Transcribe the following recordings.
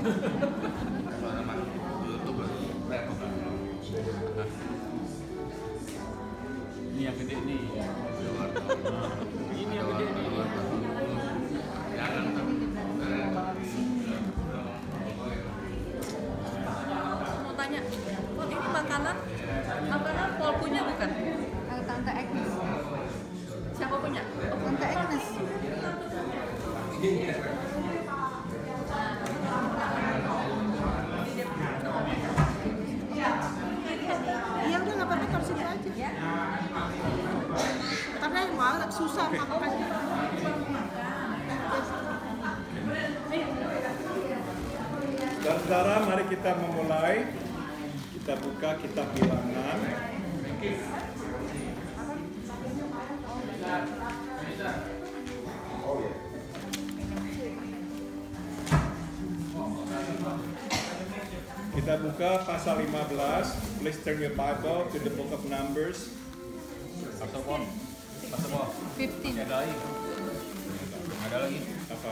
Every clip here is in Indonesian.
Sama YouTube repot kan. Ini yang gede nih. Ini yang gede nih. Jangan tuh. Mau tanya, oh ini makanan Paul punya bukan? Tante Agnes. Siapa punya? Tante Agnes. Iya udah nggak apa-apa taruh situ aja. Karena agak susah makannya. Saudara, mari kita memulai. Kita buka kitab Bilangan. Kita buka pasal 15. Please turn your Bible to the book of Numbers. Pasal pon. Pasal pon. 15. Ada lagi. Ada lagi. Apa?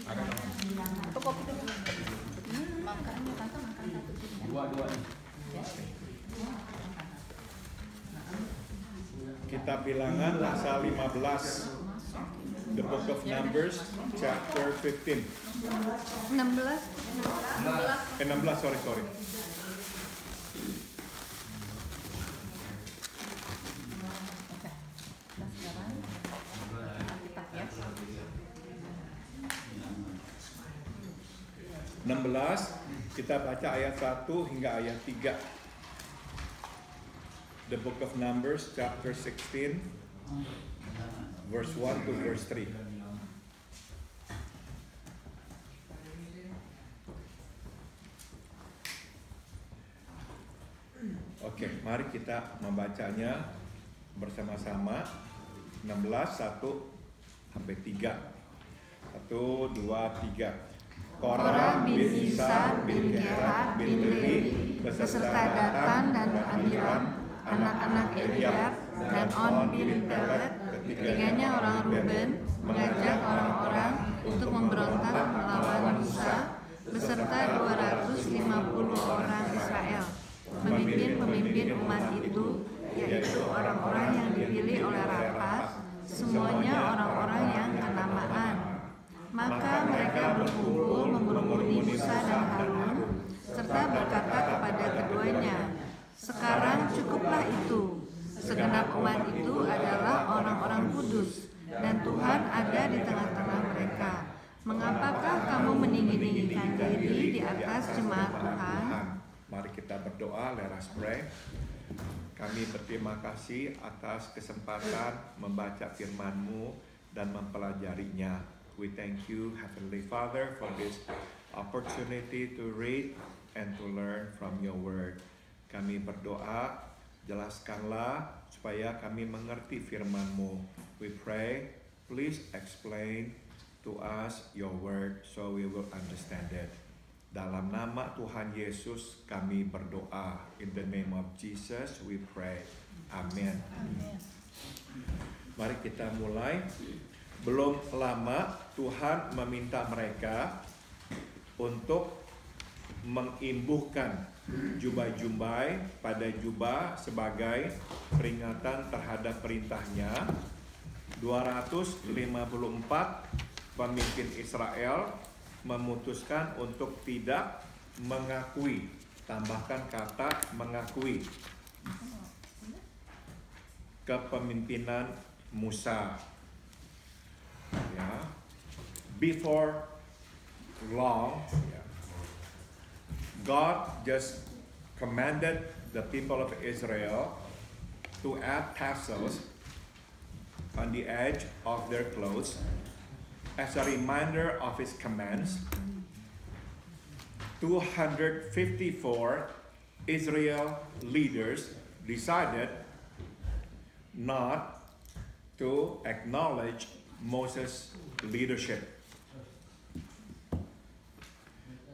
Ada dong. Atau kopi dulu? Makannya tante makan satu sini. Dua nih. Kitab Bilangan pasal 15. The book of Numbers, chapter 15. 16. 16, sorry. Kitab ya. 16, kita baca ayat 1 hingga ayat 3. The book of Numbers, chapter 16, verse 1 to verse 3. Oke, mari kita membacanya bersama-sama. 16, 1 sampai 3. 1, 2, 3. Korah bin Isa bin Kehat bin Lewi beserta Datan dan Abiram, anak-anak Eliab, dan On bin Pelet, ketiganya orang Ruben, mengajak orang-orang untuk memberontak melawan Musa beserta 250 orang Israel. Pemimpin-pemimpin umat itu, yaitu orang-orang yang dipilih oleh rapat, semuanya orang-orang yang kenamaan. Maka mereka berkumpul mengerumuni Musa dan Harun, serta berkata kepada keduanya, "Sekarang cukuplah itu. Segenap umat itu adalah orang-orang kudus, dan Tuhan ada di tengah-tengah mereka. Mengapakah kamu meninggi-tinggikan diri di atas jemaat Tuhan?" Mari kita berdoa, let us pray. Kami berterima kasih atas kesempatan membaca firman-Mu dan mempelajarinya. We thank you, Heavenly Father, for this opportunity to read and to learn from your word. Kami berdoa, jelaskanlah supaya kami mengerti firman-Mu. We pray, please explain to us your word so we will understand it. Dalam nama Tuhan Yesus kami berdoa. In the name of Jesus we pray. Amin. Mari kita mulai. Belum lama Tuhan meminta mereka untuk mengimbuhkan jubah-jumbai pada jubah sebagai peringatan terhadap perintahnya. 254 pemimpin Israel memutuskan untuk tidak mengakui, tambahkan kata mengakui, kepemimpinan Musa. Ya, before long, God just commanded the people of Israel to add tassels on the edge of their clothes as a reminder of His commands. 254 Israel leaders decided not to acknowledge Moses' leadership.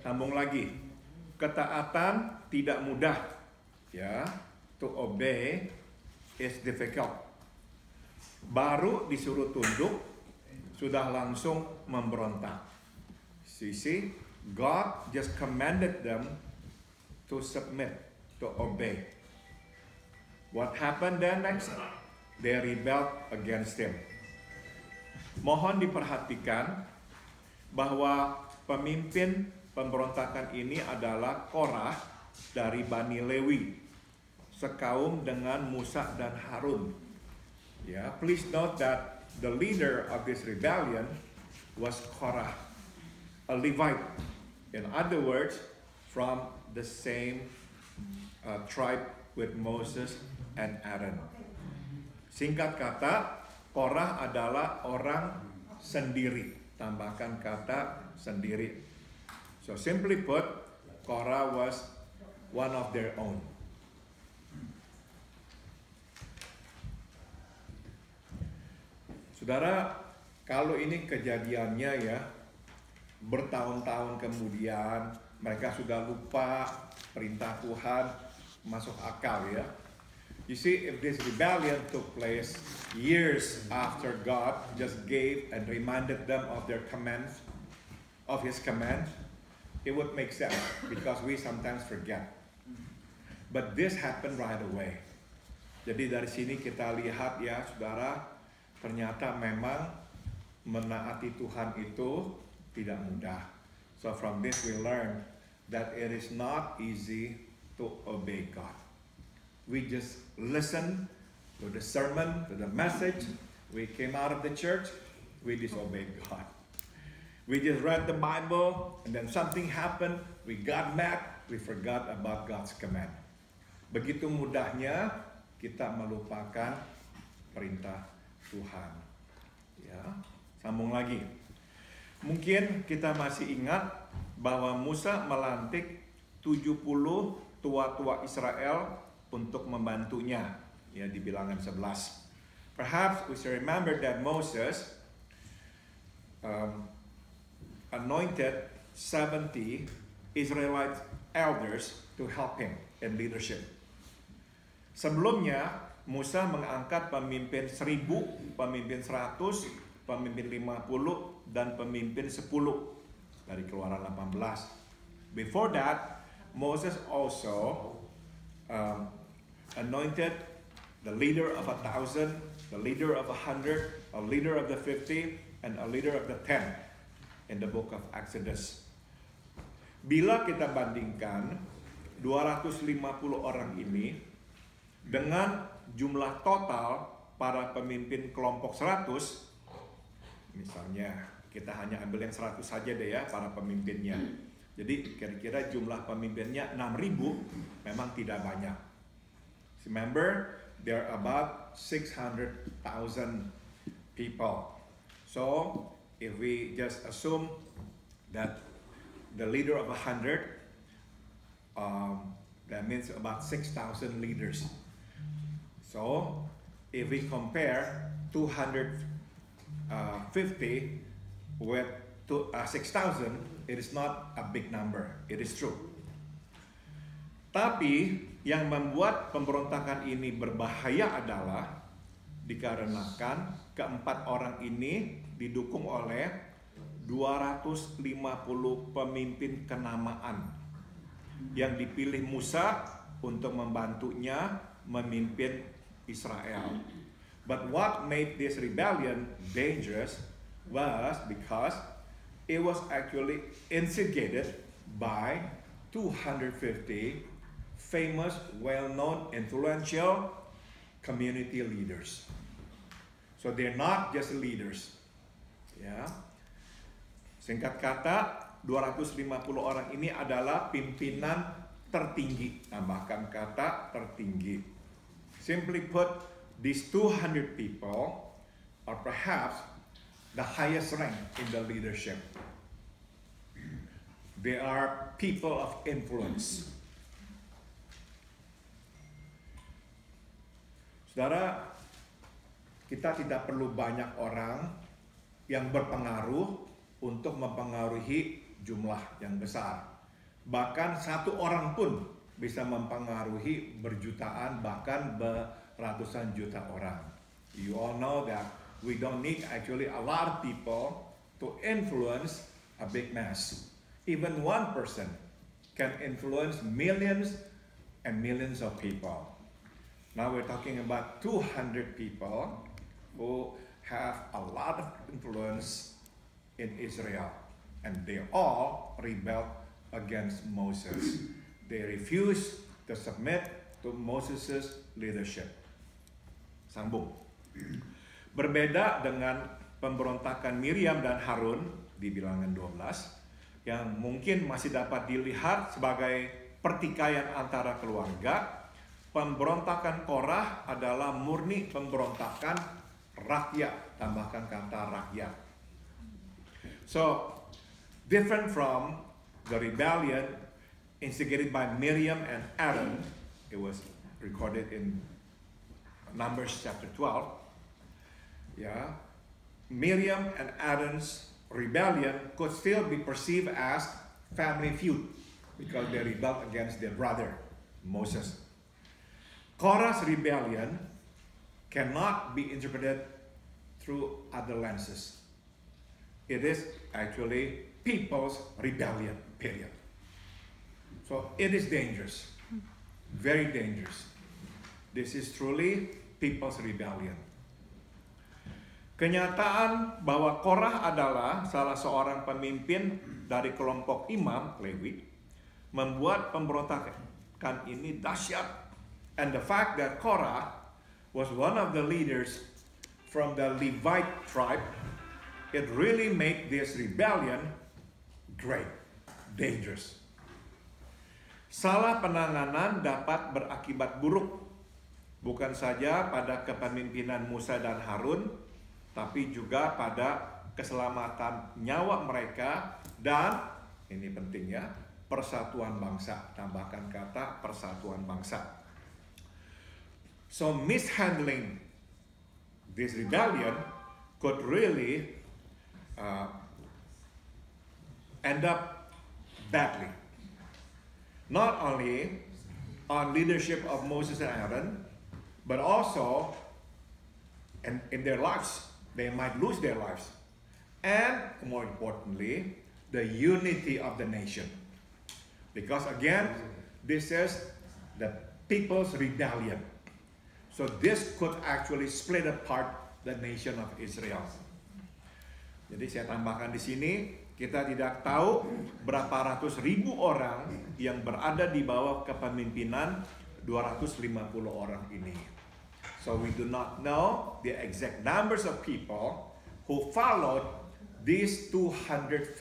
Sambung lagi, ketaatan tidak mudah, ya. To obey is difficult. Baru disuruh tunduk, sudah langsung memberontak. So you see, God just commanded them to submit, to obey. What happened then next? They rebelled against him. Mohon diperhatikan bahwa pemimpin pemberontakan ini adalah Korah dari Bani Lewi, sekaum dengan Musa dan Harun. Ya, please note that the leader of this rebellion was Korah, a Levite. In other words, from the same tribe with Moses and Aaron. Singkat kata, Korah adalah orang sendiri. Tambahkan kata sendiri. So simply put, Korah was one of their own. Saudara, kalau ini kejadiannya ya, bertahun-tahun kemudian mereka sudah lupa perintah Tuhan, masuk akal ya. You see, if this rebellion took place years after God just gave and reminded them of their commands, of His command, it would make sense because we sometimes forget. But this happened right away. Jadi dari sini kita lihat ya, saudara, ternyata memang menaati Tuhan itu tidak mudah. So from this we learn that it is not easy to obey God. We just listen to the sermon, to the message. We came out of the church, we disobeyed God. We just read the Bible, and then something happened, we got mad, we forgot about God's command. Begitu mudahnya kita melupakan perintah Tuhan. Ya, sambung lagi. Mungkin kita masih ingat bahwa Musa melantik 70 tua-tua Israel untuk membantunya, ya di Bilangan 11. Perhaps we should remember that Moses anointed 70 Israelite elders to help him in leadership. Sebelumnya Musa mengangkat pemimpin 1000, pemimpin 100, pemimpin 50, dan pemimpin 10 dari Keluaran 18. Before that, Moses also anointed the leader of 1,000, the leader of 100, a leader of the 50, and a leader of the 10 in the book of Exodus. Bila kita bandingkan 250 orang ini dengan jumlah total para pemimpin kelompok 100, misalnya kita hanya ambil yang 100 saja deh ya para pemimpinnya. Jadi kira-kira jumlah pemimpinnya 6.000, memang tidak banyak. Remember, there are about 600,000 people. So if we just assume that the leader of 100, that means about 6,000 leaders. So if we compare 250 with 6,000, it is not a big number. It is true. Tapi yang membuat pemberontakan ini berbahaya adalah dikarenakan keempat orang ini didukung oleh 250 pemimpin kenamaan yang dipilih Musa untuk membantunya memimpin Israel. But what made this rebellion dangerous was because it was actually instigated by 250 famous, well-known, influential community leaders. So they're not just leaders. Ya. Singkat kata, 250 orang ini adalah pimpinan tertinggi. Tambahkan kata tertinggi. Simply put, these 200 people are perhaps the highest rank in the leadership. They are people of influence. Saudara, kita tidak perlu banyak orang yang berpengaruh untuk mempengaruhi jumlah yang besar. Bahkan satu orang pun bisa mempengaruhi berjutaan, bahkan beratusan juta orang. You all know that we don't need actually a lot of people to influence a big mass. Even one person can influence millions and millions of people. Now we're talking about 200 people who have a lot of influence in Israel. And they all rebelled against Moses. They refused to submit to Moses' leadership. Sambung. Berbeda dengan pemberontakan Miriam dan Harun di Bilangan 12, yang mungkin masih dapat dilihat sebagai pertikaian antara keluarga, pemberontakan Korah adalah murni pemberontakan rakyat, tambahkan kata rakyat. So, different from the rebellion instigated by Miriam and Aaron, it was recorded in Numbers chapter 12. Miriam and Aaron's rebellion could still be perceived as family feud because they rebelled against their brother, Moses. Korah's rebellion cannot be interpreted through other lenses. It is actually people's rebellion, period. So it is dangerous, very dangerous. This is truly people's rebellion. Kenyataan bahwa Korah adalah salah seorang pemimpin dari kelompok imam Lewi membuat pemberontakan ini dahsyat. And the fact that Korah was one of the leaders from the Levite tribe, it really made this rebellion great, dangerous. Salah penanganan dapat berakibat buruk, bukan saja pada kepemimpinan Musa dan Harun, tapi juga pada keselamatan nyawa mereka dan, ini pentingnya, persatuan bangsa. Tambahkan kata persatuan bangsa. So mishandling this rebellion could really end up badly. Not only on leadership of Moses and Aaron, but also in their lives. They might lose their lives. And more importantly, the unity of the nation. Because again, this is the people's rebellion. So this could actually split apart the nation of Israel. Jadi saya tambahkan di sini, kita tidak tahu berapa ratus ribu orang yang berada di bawah kepemimpinan 250 orang ini. So we do not know the exact numbers of people who followed these 250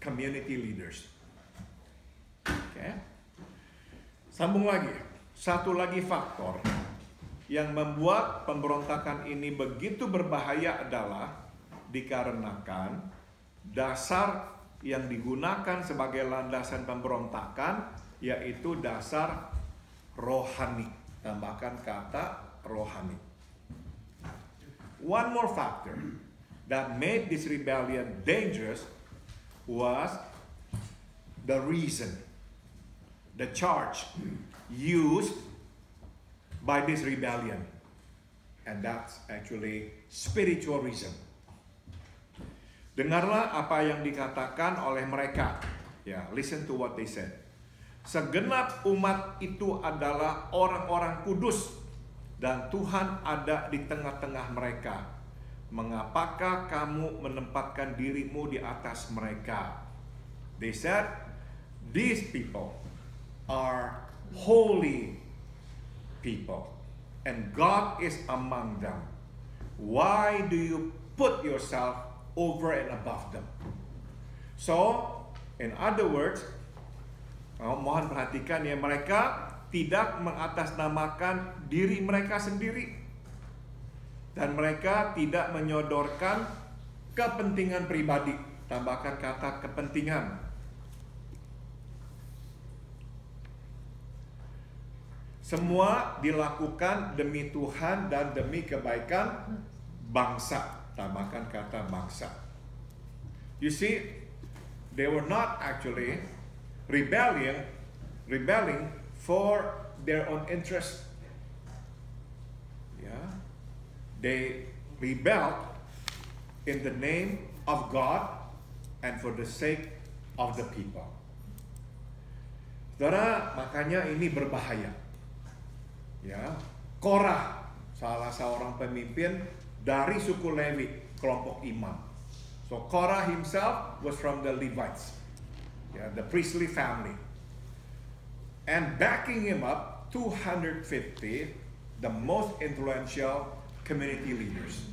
community leaders. Okay. Sambung lagi. Satu lagi faktor yang membuat pemberontakan ini begitu berbahaya adalah dikarenakan dasar yang digunakan sebagai landasan pemberontakan, yaitu dasar rohani. Tambahkan kata rohani. One more factor that made this rebellion dangerous was the reason, the charge used by this rebellion, and that's actually spiritual reason. Dengarlah apa yang dikatakan oleh mereka. Listen to what they said. Segenap umat itu adalah orang-orang kudus dan Tuhan ada di tengah-tengah mereka. Mengapakah kamu menempatkan dirimu di atas mereka? They said, these people are holy people and God is among them. Why do you put yourself over and above them? So, in other words, mohon perhatikan ya, mereka tidak mengatasnamakan diri mereka sendiri dan mereka tidak menyodorkan kepentingan pribadi. Tambahkan kata kepentingan. Semua dilakukan demi Tuhan dan demi kebaikan bangsa. Tambahkan kata bangsa. You see, they were not actually rebelling for their own interest. They rebelled in the name of God and for the sake of the people. Saudara, makanya ini berbahaya. Ya, Korah, salah seorang pemimpin dari suku Lewi, kelompok imam. So Korah himself was from the Levites, the priestly family. And backing him up, 250, the most influential community leaders.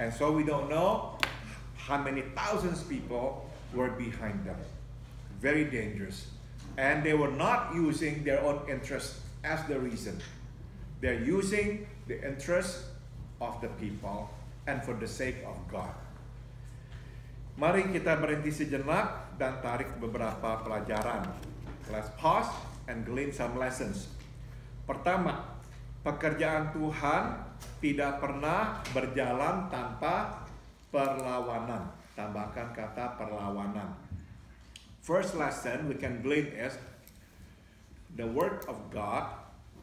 And so we don't know how many thousands people were behind them. Very dangerous. And they were not using their own interest as the reason. They're using the interest of the people and for the sake of God. Mari kita berhenti sejenak dan tarik beberapa pelajaran. Let's pause and glean some lessons. Pertama, pekerjaan Tuhan tidak pernah berjalan tanpa perlawanan. Tambahkan kata perlawanan. First lesson we can glean is the work of God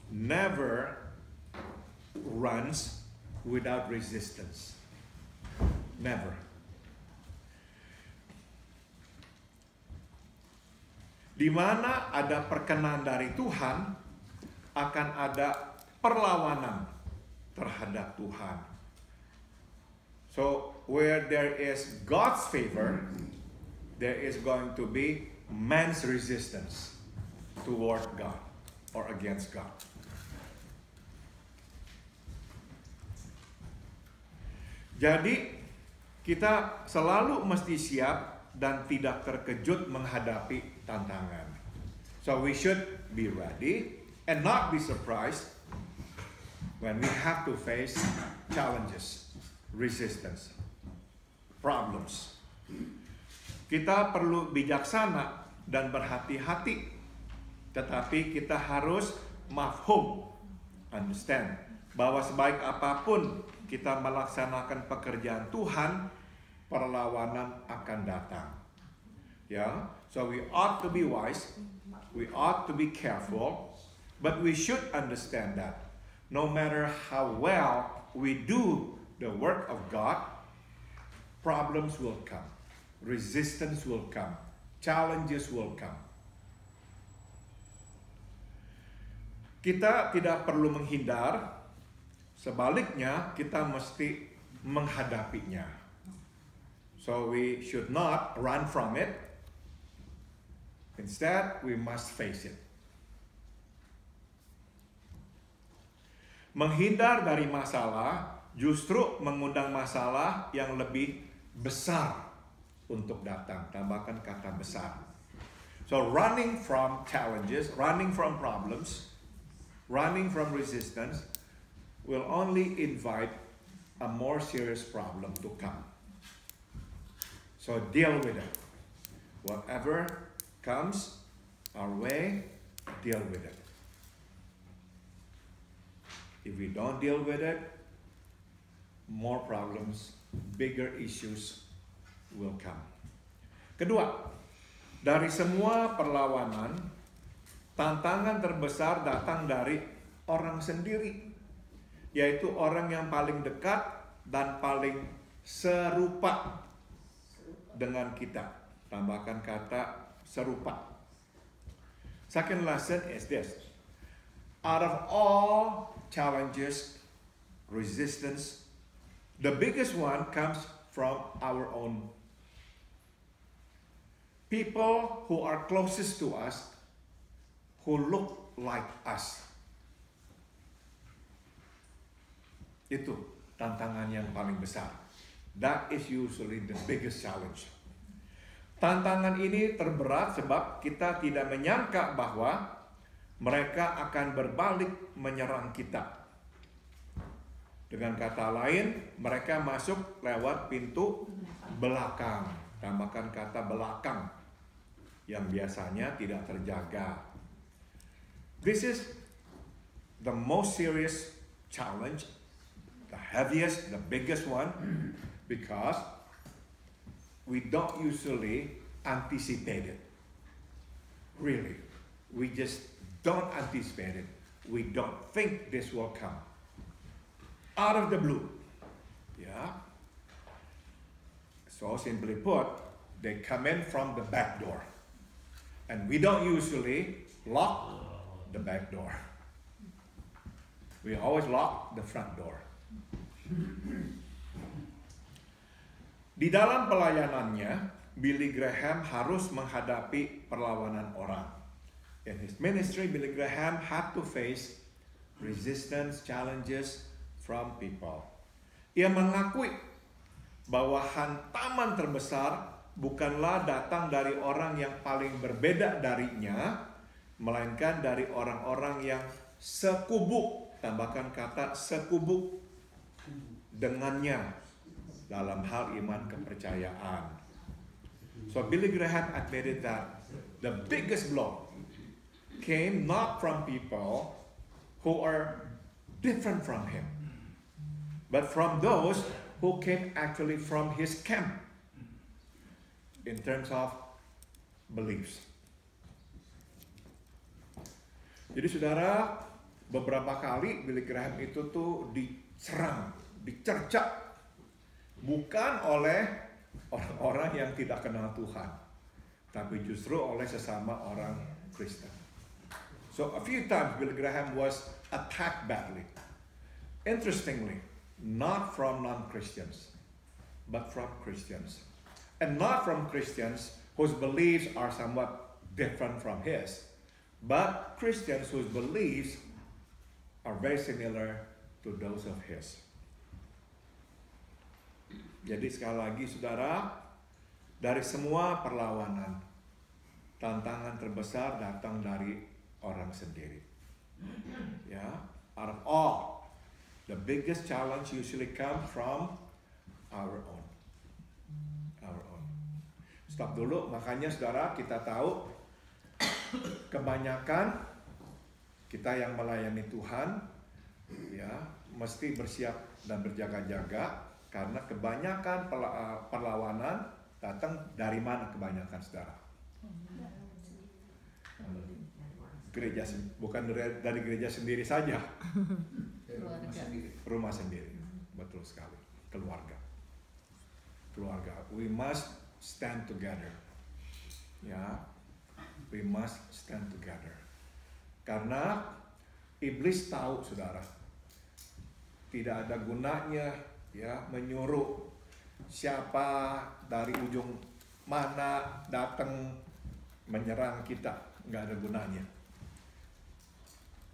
never runs without resistance. Never. Di mana ada perkenan dari Tuhan, akan ada perlawanan terhadap Tuhan. So, where there is God's favor, there is going to be man's resistance toward God or against God. Jadi, kita selalu mesti siap dan tidak terkejut menghadapi tantangan. So we should be ready and not be surprised when we have to face challenges, resistance, problems. Kita perlu bijaksana dan berhati-hati, tetapi kita harus mafhum, understand, bahwa sebaik apapun kita melaksanakan pekerjaan Tuhan, perlawanan akan datang. Ya, so we ought to be wise, we ought to be careful, but we should understand that no matter how well we do the work of God, problems will come, resistance will come, challenges will come. Kita tidak perlu menghindar, sebaliknya kita mesti menghadapinya. So we should not run from it. Instead, we must face it. Menghindar dari masalah justru mengundang masalah yang lebih besar untuk datang. Tambahkan kata besar. So running from challenges, running from problems, running from resistance will only invite a more serious problem to come. So deal with it. Whatever comes our way, deal with it. If we don't deal with it, more problems, bigger issues will come. Kedua, dari semua perlawanan, tantangan terbesar datang dari orang sendiri, yaitu orang yang paling dekat dan paling serupa dengan kita. Tambahkan kata serupa. Second lesson is this. Out of all challenges, resistance, the biggest one comes from our own people who are closest to us, who look like us. Itu tantangan yang paling besar. That is usually the biggest challenge. Tantangan ini terberat sebab kita tidak menyangka bahwa mereka akan berbalik menyerang kita. Dengan kata lain, mereka masuk lewat pintu belakang. Tambahkan kata belakang yang biasanya tidak terjaga. This is the most serious challenge, the heaviest, the biggest one, because we don't usually anticipate it. Really, we just don't anticipate it. We don't think this will come. Out of the blue. Yeah. So simply put, They come in from the back door. And we don't usually lock the back door. We always lock the front door. Di dalam pelayanannya, Billy Graham harus menghadapi perlawanan orang. In his ministry, Billy Graham had to face resistance, challenges from people. Ia mengakui bahwa hantaman terbesar bukanlah datang dari orang yang paling berbeda darinya, melainkan dari orang-orang yang sekubuk, tambahkan kata sekubuk dengannya dalam hal iman kepercayaan. So Billy Graham admitted that the biggest blow came not from people who are different from him, but from those who came actually from his camp in terms of beliefs. Jadi saudara, beberapa kali Billy Graham itu tuh diserang, dicercak, bukan oleh orang-orang yang tidak kenal Tuhan, tapi justru oleh sesama orang Kristen. So a few times Billy Graham was attacked badly. Interestingly, not from non-Christians, but from Christians. And not from Christians whose beliefs are somewhat different from his, but Christians whose beliefs are very similar to those of his. Jadi sekali lagi saudara, dari semua perlawanan, tantangan terbesar datang dari orang sendiri. Ya, out of all, the biggest challenge usually comes from our own. Our own. Stop dulu, makanya saudara kita tahu kebanyakan kita yang melayani Tuhan ya mesti bersiap dan berjaga-jaga karena kebanyakan perlawanan datang dari mana kebanyakan saudara? Gereja, bukan dari gereja sendiri saja. Rumah sendiri. Betul sekali. Keluarga. We must stand together. Ya. We must stand together. Karena iblis tahu saudara, tidak ada gunanya ya menyuruh siapa dari ujung mana datang menyerang kita, nggak ada gunanya.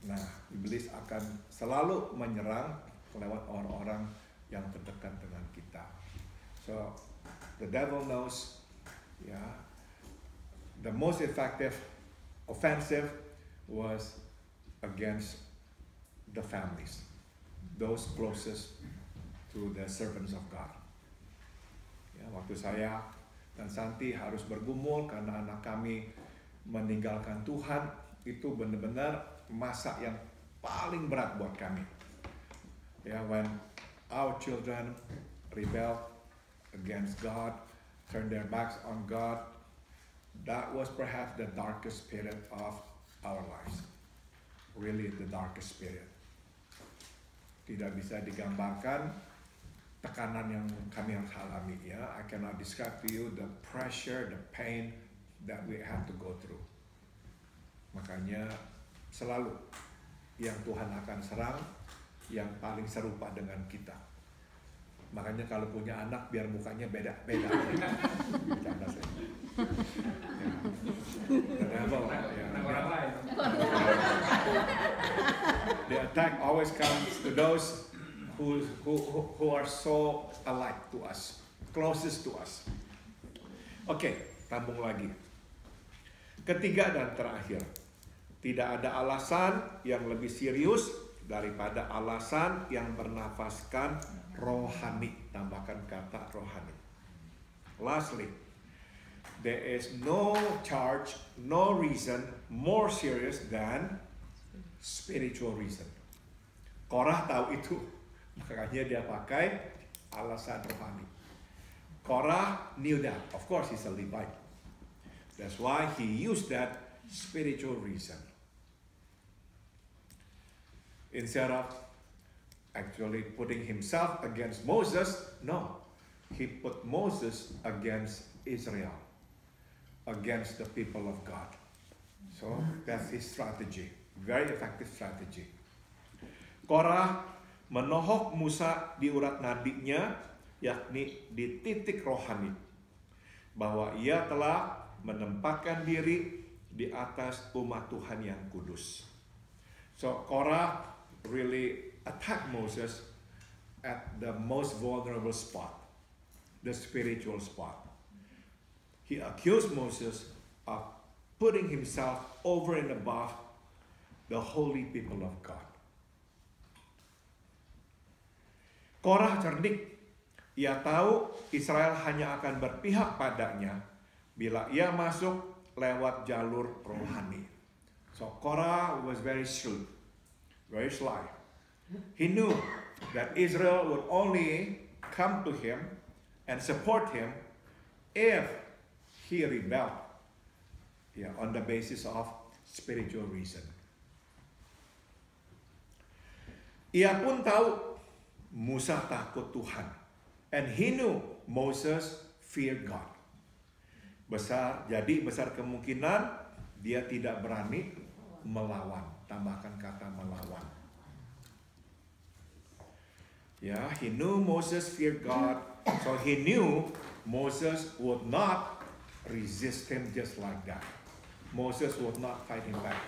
Nah, iblis akan selalu menyerang lewat orang-orang yang terdekat dengan kita. So, the devil knows, yeah, the most effective offensive was against the families, those closest to the servants of God. Ya, waktu saya dan Santi harus bergumul karena anak kami meninggalkan Tuhan, itu benar-benar masa yang paling berat buat kami. Ya, when our children rebel against God, turn their backs on God, that was perhaps the darkest period of our lives. Really the darkest period. Tidak bisa digambarkan tekanan yang kami harus alami ya. I cannot describe to you the pressure, the pain that we had to go through. Makanya selalu yang Tuhan akan serang yang paling serupa dengan kita. Makanya kalau punya anak biar mukanya beda-beda. Bercanda saya. The attack always comes to those who are so alike to us, closest to us. Oke, sambung lagi. Ketiga dan terakhir, tidak ada alasan yang lebih serius daripada alasan yang bernafaskan rohani. Tambahkan kata rohani. Lastly, there is no charge, no reason more serious than spiritual reason. Korah tahu itu, makanya dia pakai alasan rohani. Korah knew that. Of course, he's a Levite. That's why he used that spiritual reason. Instead of actually putting himself against Moses, no. He put Moses against Israel against the people of God. So that's his strategy, very effective strategy. Korah menohok Musa di urat nadinya, yakni di titik rohani, bahwa ia telah menempatkan diri di atas umat Tuhan yang kudus. So Korah really attacked Moses at the most vulnerable spot, the spiritual spot. He accused Moses of putting himself over and above the holy people of God. Korah cerdik. Ia tahu Israel hanya akan berpihak padanya bila ia masuk lewat jalur rohani. So Korah was very shrewd, very sly. He knew that Israel would only come to him and support him if he rebelled, on the basis of spiritual reason. Ia pun tahu Musa takut Tuhan, and he knew Moses feared God. Jadi besar kemungkinan dia tidak berani melawan. Tambahkan kata melawan. He knew Moses feared God, so he knew Moses would not resist him just like that. Moses would not fight him back.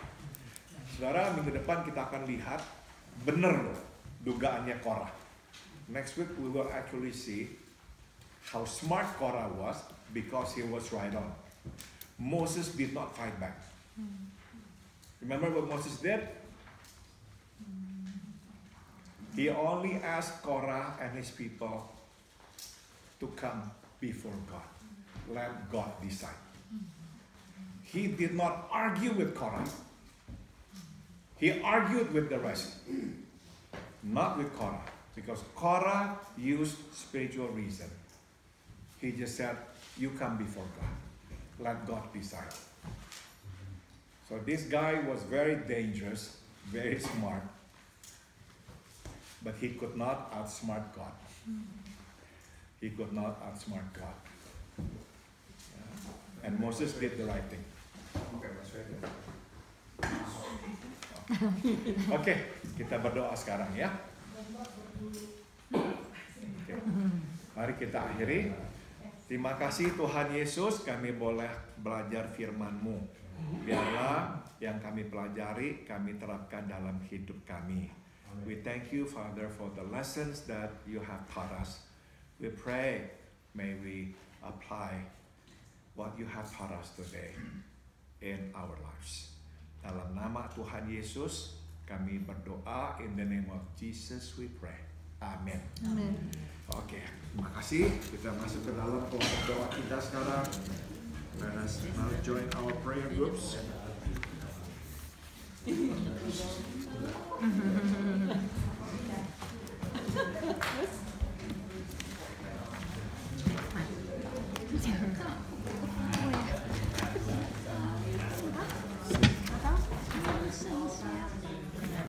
Saudara, minggu depan kita akan lihat benar dugaannya Korah. Next week we will actually see how smart Korah was, because he was right on. Moses did not fight back. Remember what Moses did? He only asked Korah and his people to come before God. Let God decide. He did not argue with Korah. He argued with the rest, not with Korah, because Korah used spiritual reason. He just said, you come before God. Let God decide. So this guy was very dangerous, very smart, but he could not outsmart God. He could not outsmart God. And Moses did the right thing. Oke, kita berdoa sekarang ya. Okay. Mari kita akhiri. Terima kasih Tuhan Yesus, kami boleh belajar firman-Mu. Biarlah yang kami pelajari, kami terapkan dalam hidup kami. We thank you, Father, for the lessons that you have taught us. We pray, may we apply what you have taught us today in our lives. Dalam nama Tuhan Yesus, kami berdoa, in the name of Jesus we pray. Amin. Amin. Oke, terima kasih. Kita masuk ke dalam kelompok doa kita sekarang. Let us now join our prayer groups.